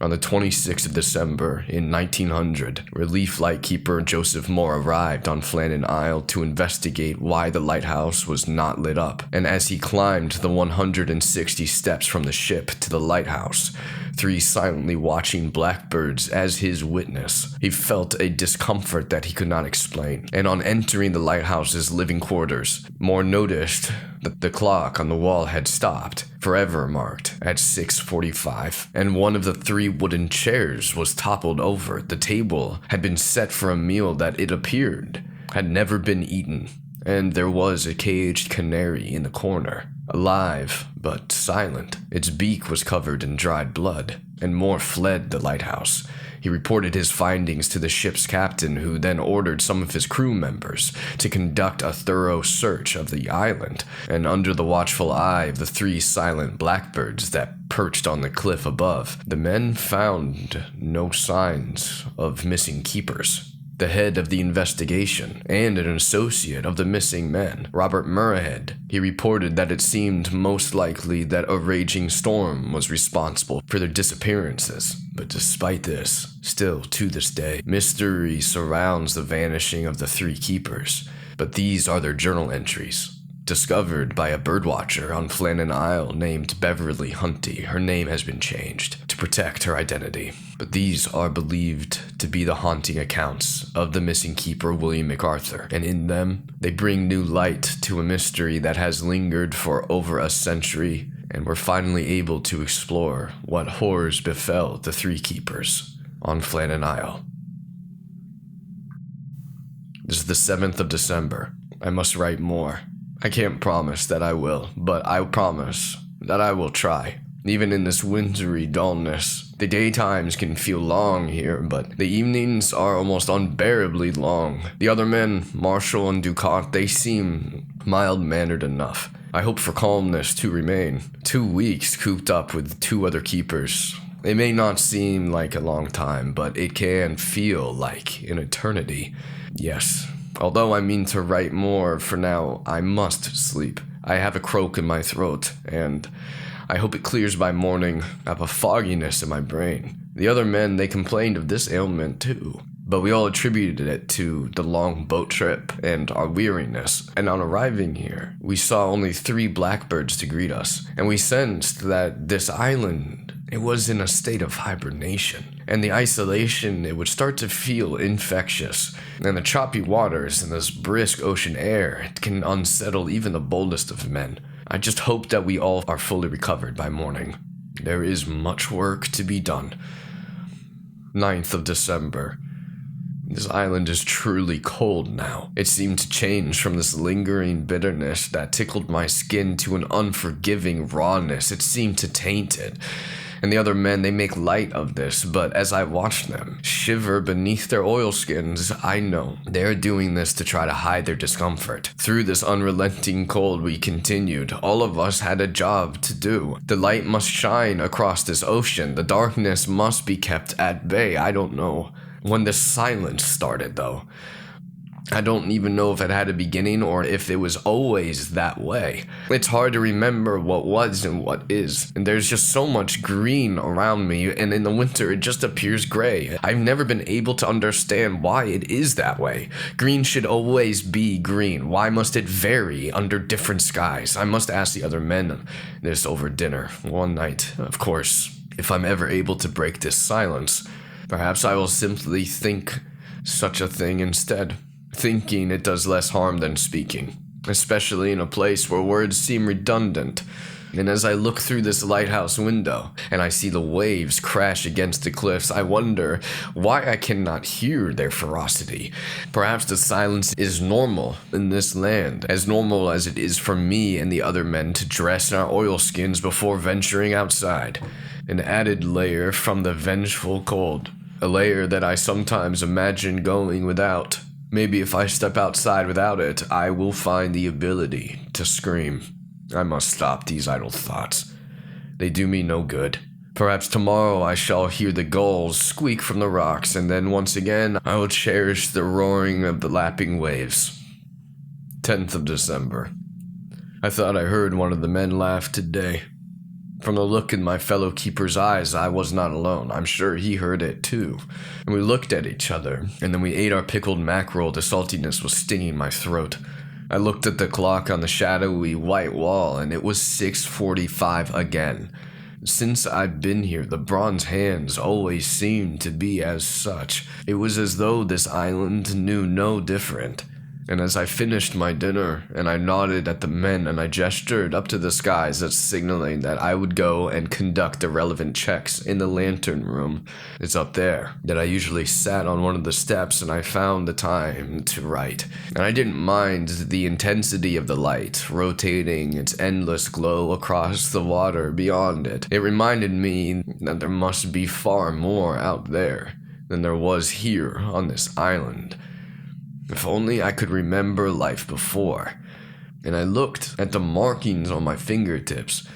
On the 26th of December in 1900, relief lightkeeper Joseph Moore arrived on Flannan Isle to investigate why the lighthouse was not lit up, and as he climbed the 160 steps from the ship to the lighthouse, 3 silently watching blackbirds as his witness, he felt a discomfort that he could not explain, and on entering the lighthouse's living quarters, Moore noticed that the clock on the wall had stopped, forever marked, at 6:45, and one of the 3 wooden chairs was toppled over. The table had been set for a meal that, it appeared, had never been eaten, and there was a caged canary in the corner, alive but silent. Its beak was covered in dried blood, and Moore fled the lighthouse. He reported his findings to the ship's captain, who then ordered some of his crew members to conduct a thorough search of the island, and under the watchful eye of the 3 silent blackbirds that perched on the cliff above, the men found no signs of missing keepers. The head of the investigation, and an associate of the missing men, Robert Murrahead, he reported that it seemed most likely that a raging storm was responsible for their disappearances. But despite this, still to this day, mystery surrounds the vanishing of the 3 keepers. But these are their journal entries, discovered by a birdwatcher on Flannan Isle named Beverly Huntly. Her name has been changed to protect her identity. But these are believed to be the haunting accounts of the missing keeper William MacArthur, and in them, they bring new light to a mystery that has lingered for over a century, and we're finally able to explore what horrors befell the 3 keepers on Flannan Isle. This is the 7th of December. I must write more. I can't promise that I will, but I promise that I will try. Even in this wintry dullness, the daytimes can feel long here, but the evenings are almost unbearably long. The other men, Marshall and Ducat, they seem mild-mannered enough. I hope for calmness to remain. 2 weeks cooped up with 2 other keepers. It may not seem like a long time, but it can feel like an eternity. Yes. Although I mean to write more, for now, I must sleep. I have a croak in my throat, and I hope it clears by morning. I have a fogginess in my brain. The other men, they complained of this ailment too, but we all attributed it to the long boat trip and our weariness. And on arriving here, we saw only 3 blackbirds to greet us, and we sensed that this island, it was in a state of hibernation. And the isolation, it would start to feel infectious. And the choppy waters and this brisk ocean air, it can unsettle even the boldest of men. I just hope that we all are fully recovered by morning. There is much work to be done. 9th of December. This island is truly cold now. It seemed to change from this lingering bitterness that tickled my skin to an unforgiving rawness. It seemed to taint it. And the other men, they make light of this, but as I watch them shiver beneath their oilskins, I know they're doing this to try to hide their discomfort. Through this unrelenting cold, we continued. All of us had a job to do. The light must shine across this ocean. The darkness must be kept at bay. I don't know when the silence started, though. I don't even know if it had a beginning or if it was always that way. It's hard to remember what was and what is. And there's just so much green around me, and in the winter it just appears gray. I've never been able to understand why it is that way. Green should always be green. Why must it vary under different skies? I must ask the other men this over dinner one night. Of course, if I'm ever able to break this silence, perhaps I will simply think such a thing instead. Thinking it does less harm than speaking, especially in a place where words seem redundant. And as I look through this lighthouse window and I see the waves crash against the cliffs, I wonder why I cannot hear their ferocity. Perhaps the silence is normal in this land, as normal as it is for me and the other men to dress in our oilskins before venturing outside. An added layer from the vengeful cold, a layer that I sometimes imagine going without. Maybe if I step outside without it, I will find the ability to scream. I must stop these idle thoughts. They do me no good. Perhaps tomorrow I shall hear the gulls squeak from the rocks, and then once again I will cherish the roaring of the lapping waves. 10th of December. I thought I heard one of the men laugh today. From the look in my fellow keeper's eyes, I was not alone. I'm sure he heard it too. And we looked at each other, and then we ate our pickled mackerel. The saltiness was stinging my throat. I looked at the clock on the shadowy white wall, and it was 6:45 again. Since I've been here, the bronze hands always seemed to be as such. It was as though this island knew no different. And as I finished my dinner, and I nodded at the men and I gestured up to the skies as signaling that I would go and conduct the relevant checks in the lantern room. It's up there that I usually sat on one of the steps, and I found the time to write. And I didn't mind the intensity of the light, rotating its endless glow across the water beyond it. It reminded me that there must be far more out there than there was here on this island. If only I could remember life before. And I looked at the markings on my fingertips.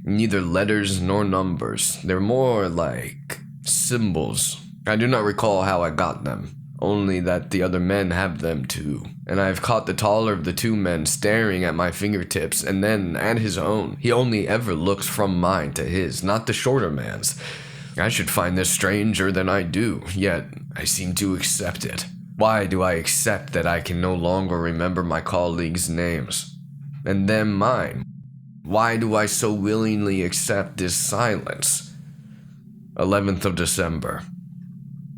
Neither letters nor numbers. They're more like symbols. I do not recall how I got them, only that the other men have them too. And I have caught the taller of the two men staring at my fingertips and then at his own. He only ever looks from mine to his, not the shorter man's. I should find this stranger than I do, yet I seem to accept it. Why do I accept that I can no longer remember my colleagues' names, and them mine? Why do I so willingly accept this silence? 11th of December.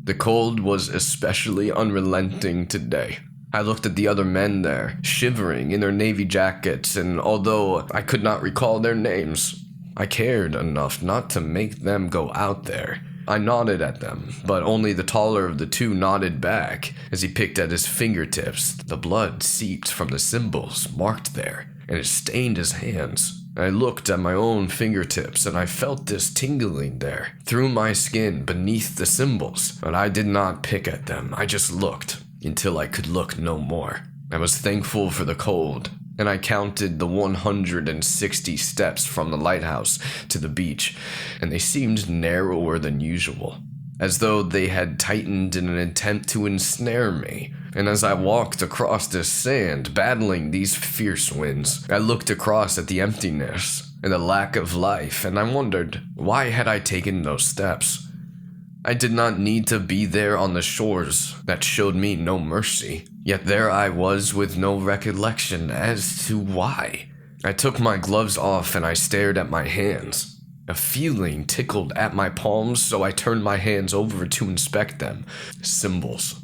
The cold was especially unrelenting today. I looked at the other men there, shivering in their navy jackets, and although I could not recall their names, I cared enough not to make them go out there. I nodded at them, but only the taller of the two nodded back as he picked at his fingertips. The blood seeped from the symbols marked there, and it stained his hands. I looked at my own fingertips, and I felt this tingling there, through my skin, beneath the symbols. But I did not pick at them. I just looked, until I could look no more. I was thankful for the cold, and I counted the 160 steps from the lighthouse to the beach, and they seemed narrower than usual, as though they had tightened in an attempt to ensnare me. And as I walked across this sand, battling these fierce winds, I looked across at the emptiness and the lack of life, and I wondered, why had I taken those steps? I did not need to be there on the shores that showed me no mercy. Yet there I was with no recollection as to why. I took my gloves off and I stared at my hands. A feeling tickled at my palms, so I turned my hands over to inspect them. Symbols.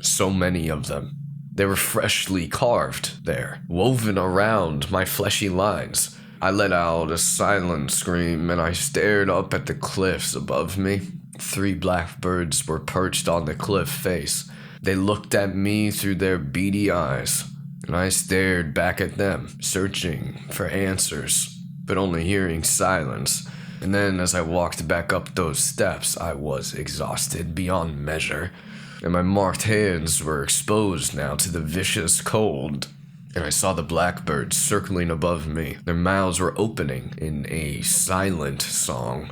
So many of them. They were freshly carved there, woven around my fleshy lines. I let out a silent scream and I stared up at the cliffs above me. 3 blackbirds were perched on the cliff face. They looked at me through their beady eyes, and I stared back at them, searching for answers, but only hearing silence. And then as I walked back up those steps, I was exhausted beyond measure, and my marked hands were exposed now to the vicious cold. And I saw the blackbirds circling above me. Their mouths were opening in a silent song.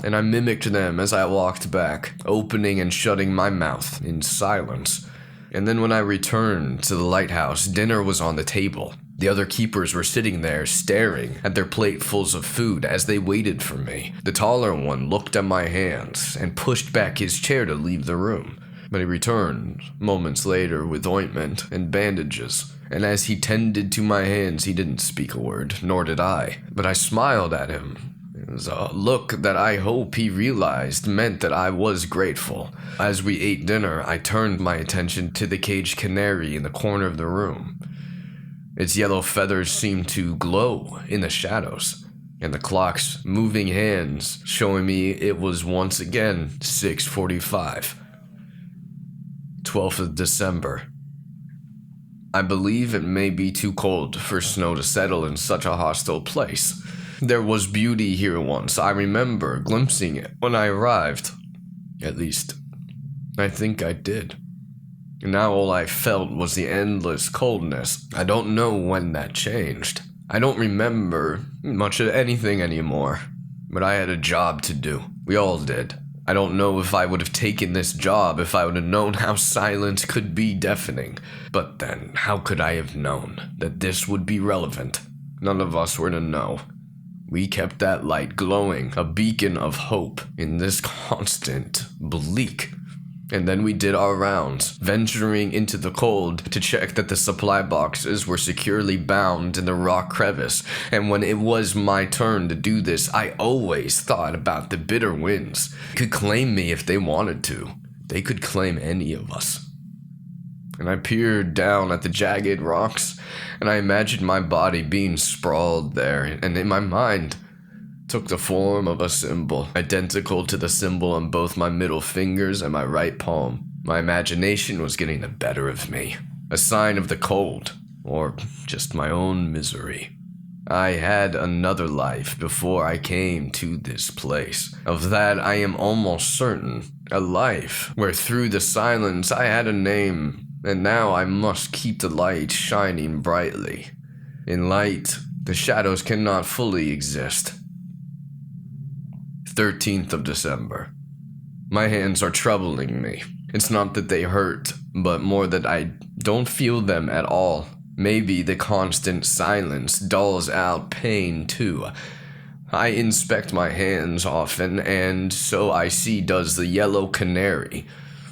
And I mimicked them as I walked back, opening and shutting my mouth in silence. And then when I returned to the lighthouse, dinner was on the table. The other keepers were sitting there, staring at their platefuls of food as they waited for me. The taller one looked at my hands and pushed back his chair to leave the room. But he returned moments later with ointment and bandages. And as he tended to my hands, he didn't speak a word, nor did I. But I smiled at him. It was a look that I hope he realized meant that I was grateful. As we ate dinner, I turned my attention to the caged canary in the corner of the room. Its yellow feathers seemed to glow in the shadows, and the clock's moving hands showing me it was once again 6:45. 12th of December. I believe it may be too cold for snow to settle in such a hostile place. There was beauty here once. I remember glimpsing it when I arrived. At least, I think I did. And now all I felt was the endless coldness. I don't know when that changed. I don't remember much of anything anymore. But I had a job to do. We all did. I don't know if I would have taken this job if I would have known how silence could be deafening. But then, how could I have known that this would be relevant? None of us were to know. We kept that light glowing, a beacon of hope in this constant bleak. And then we did our rounds, venturing into the cold to check that the supply boxes were securely bound in the rock crevice. And when it was my turn to do this, I always thought about the bitter winds. They could claim me if they wanted to. They could claim any of us. And I peered down at the jagged rocks, and I imagined my body being sprawled there, and in my mind took the form of a symbol, identical to the symbol on both my middle fingers and my right palm. My imagination was getting the better of me, a sign of the cold, or just my own misery. I had another life before I came to this place. Of that I am almost certain. A life where through the silence I had a name, and now I must keep the light shining brightly. In light, the shadows cannot fully exist. 13th of December. My hands are troubling me. It's not that they hurt, but more that I don't feel them at all. Maybe the constant silence dulls out pain too. I inspect my hands often, and so I see does the yellow canary.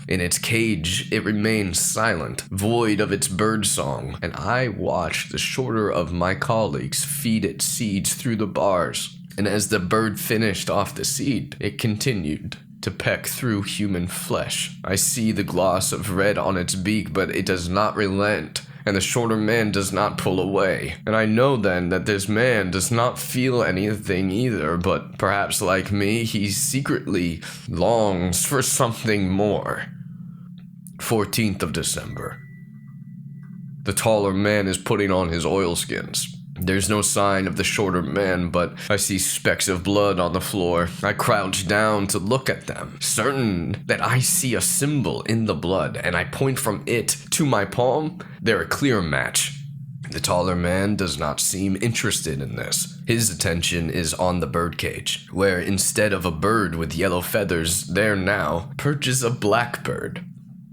In its cage, it remains silent, void of its birdsong, and I watch the shorter of my colleagues feed it seeds through the bars. And as the bird finished off the seed, it continued to peck through human flesh. I see the gloss of red on its beak, but it does not relent, and the shorter man does not pull away. And I know then that this man does not feel anything either, but perhaps like me, he secretly longs for something more. 14th of December. The taller man is putting on his oilskins. There's no sign of the shorter man, but I see specks of blood on the floor. I crouch down to look at them, certain that I see a symbol in the blood, and I point from it to my palm. They're a clear match. The taller man does not seem interested in this. His attention is on the birdcage, where instead of a bird with yellow feathers, there now perches a blackbird.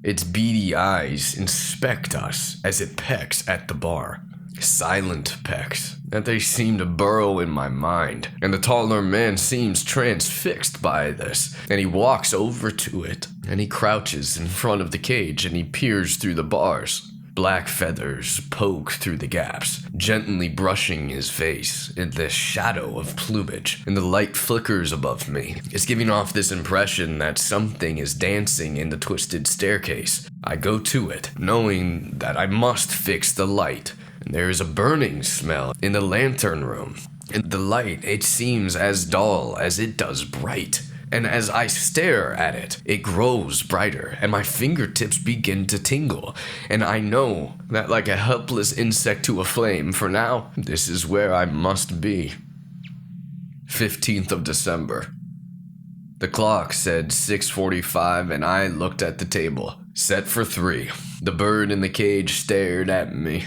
Its beady eyes inspect us as it pecks at the bar. Silent pecks, that they seem to burrow in my mind, and the taller man seems transfixed by this, and he walks over to it, and he crouches in front of the cage, and he peers through the bars. Black feathers poke through the gaps, gently brushing his face in this shadow of plumage, and the light flickers above me. It's giving off this impression that something is dancing in the twisted staircase. I go to it, knowing that I must fix the light. There is a burning smell in the lantern room. In the light, it seems as dull as it does bright. And as I stare at it, it grows brighter, and my fingertips begin to tingle. And I know that like a helpless insect to a flame, for now, this is where I must be. 15th of December. The clock said 6:45, and I looked at the table, set for 3. The bird in the cage stared at me.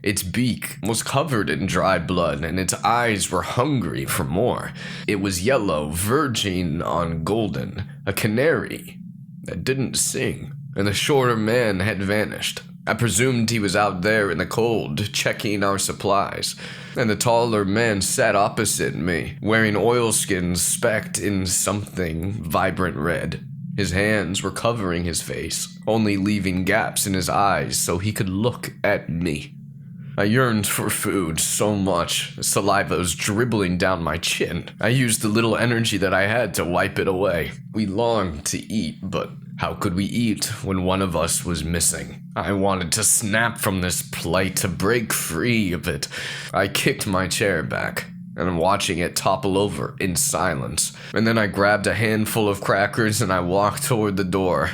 Its beak was covered in dried blood, and its eyes were hungry for more. It was yellow, verging on golden, a canary that didn't sing, and the shorter man had vanished. I presumed he was out there in the cold, checking our supplies, and the taller man sat opposite me, wearing oilskins specked in something vibrant red. His hands were covering his face, only leaving gaps in his eyes so he could look at me. I yearned for food so much, saliva was dribbling down my chin. I used the little energy that I had to wipe it away. We longed to eat, but how could we eat when one of us was missing? I wanted to snap from this plight, to break free of it. I kicked my chair back, and I'm watching it topple over in silence. And then I grabbed a handful of crackers and I walked toward the door.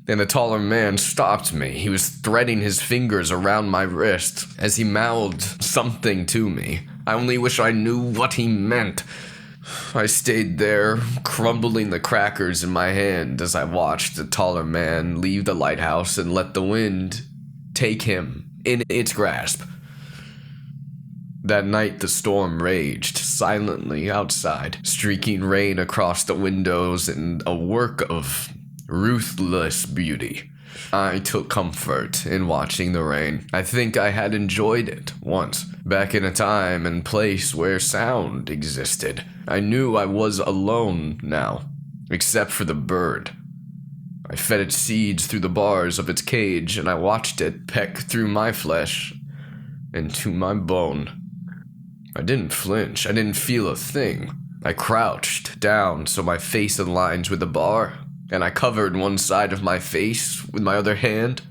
And the taller man stopped me. He was threading his fingers around my wrist as he mouthed something to me. I only wish I knew what he meant. I stayed there, crumbling the crackers in my hand as I watched the taller man leave the lighthouse and let the wind take him in its grasp. That night the storm raged silently outside, streaking rain across the windows in a work of ruthless beauty. I took comfort in watching the rain. I think I had enjoyed it once, back in a time and place where sound existed. I knew I was alone now, except for the bird. I fed it seeds through the bars of its cage, and I watched it peck through my flesh and to my bone. I didn't flinch. I didn't feel a thing. I crouched down so my face aligns with the bar, and I covered one side of my face with my other hand.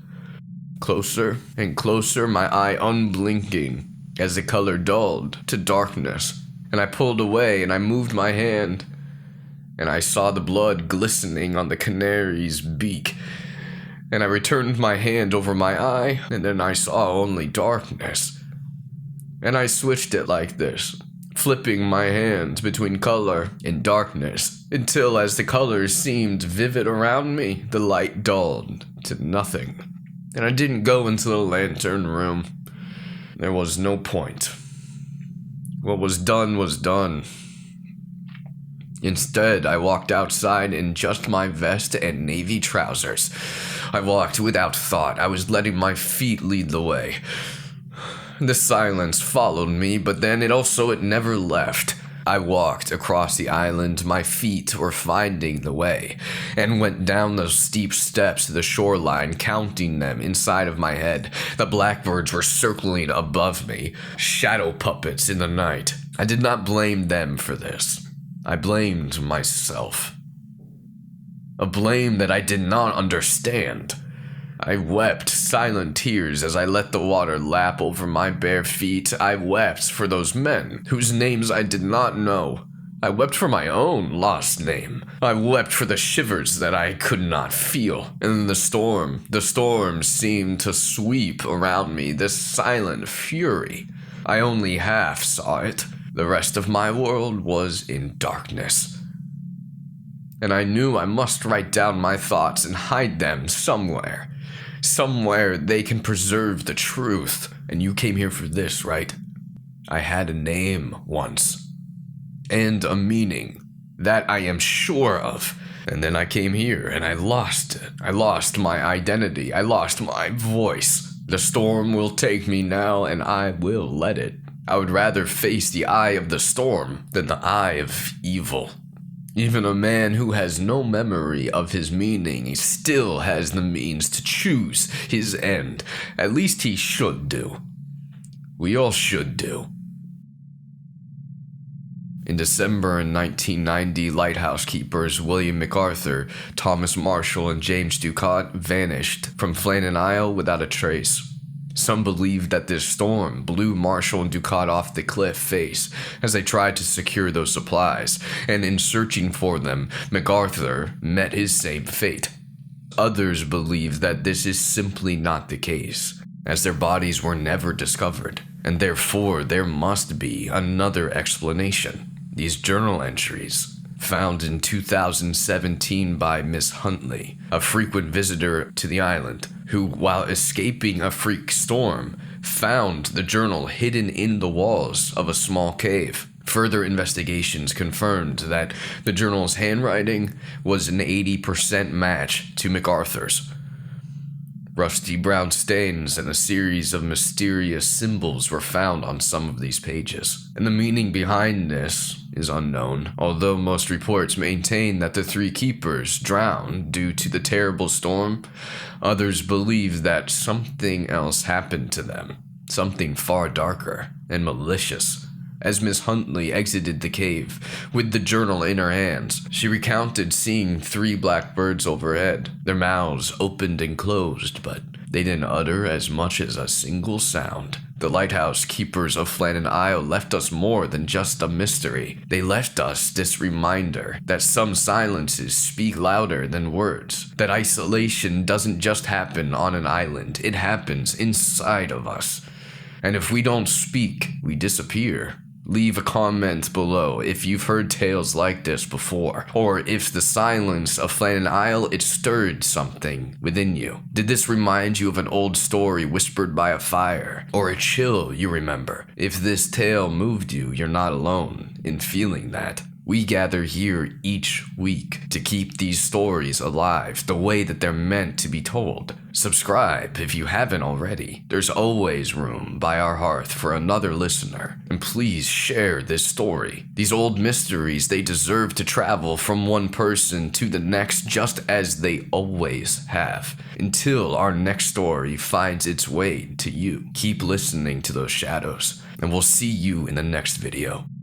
Closer and closer, my eye unblinking as the color dulled to darkness, and I pulled away and I moved my hand, and I saw the blood glistening on the canary's beak, and I returned my hand over my eye, and then I saw only darkness. And I switched it like this, flipping my hands between color and darkness, until as the colors seemed vivid around me, the light dulled to nothing. And I didn't go into the lantern room. There was no point. What was done was done. Instead, I walked outside in just my vest and navy trousers. I walked without thought. I was letting my feet lead the way. The silence followed me, but then it never left. I walked across the island, my feet were finding the way, and went down those steep steps to the shoreline, counting them inside of my head. The blackbirds were circling above me, shadow puppets in the night. I did not blame them for this. I blamed myself. A blame that I did not understand. I wept silent tears as I let the water lap over my bare feet. I wept for those men whose names I did not know. I wept for my own lost name. I wept for the shivers that I could not feel. And the storm seemed to sweep around me, this silent fury. I only half saw it. The rest of my world was in darkness. And I knew I must write down my thoughts and hide them somewhere. Somewhere they can preserve the truth. And you came here for this, right? I had a name once. And a meaning. That I am sure of. And then I came here and I lost it. I lost my identity. I lost my voice. The storm will take me now and I will let it. I would rather face the eye of the storm than the eye of evil. Even a man who has no memory of his meaning still has the means to choose his end. At least he should do. We all should do. In December 1990, lighthouse keepers William MacArthur, Thomas Marshall, and James Ducat vanished from Flannan Isle without a trace. Some believe that this storm blew Marshall and Ducat off the cliff face as they tried to secure those supplies, and in searching for them, MacArthur met his same fate. Others believe that this is simply not the case, as their bodies were never discovered, and therefore there must be another explanation. These journal entries, found in 2017 by Miss Huntly, a frequent visitor to the island, who, while escaping a freak storm, found the journal hidden in the walls of a small cave. Further investigations confirmed that the journal's handwriting was an 80% match to MacArthur's. Rusty brown stains and a series of mysterious symbols were found on some of these pages, and the meaning behind this is unknown, although most reports maintain that the three keepers drowned due to the terrible storm. Others believe that something else happened to them, something far darker and malicious. As Miss Huntly exited the cave, with the journal in her hands, she recounted seeing 3 blackbirds overhead. Their mouths opened and closed, but they didn't utter as much as a single sound. The lighthouse keepers of Flannan Isle left us more than just a mystery. They left us this reminder that some silences speak louder than words, that isolation doesn't just happen on an island, it happens inside of us. And if we don't speak, we disappear. Leave a comment below if you've heard tales like this before, or if the silence of Flannan Isle, it stirred something within you. Did this remind you of an old story whispered by a fire, or a chill you remember? If this tale moved you, you're not alone in feeling that. We gather here each week to keep these stories alive the way that they're meant to be told. Subscribe if you haven't already. There's always room by our hearth for another listener. And please share this story. These old mysteries, they deserve to travel from one person to the next just as they always have, until our next story finds its way to you. Keep listening to those shadows, and we'll see you in the next video.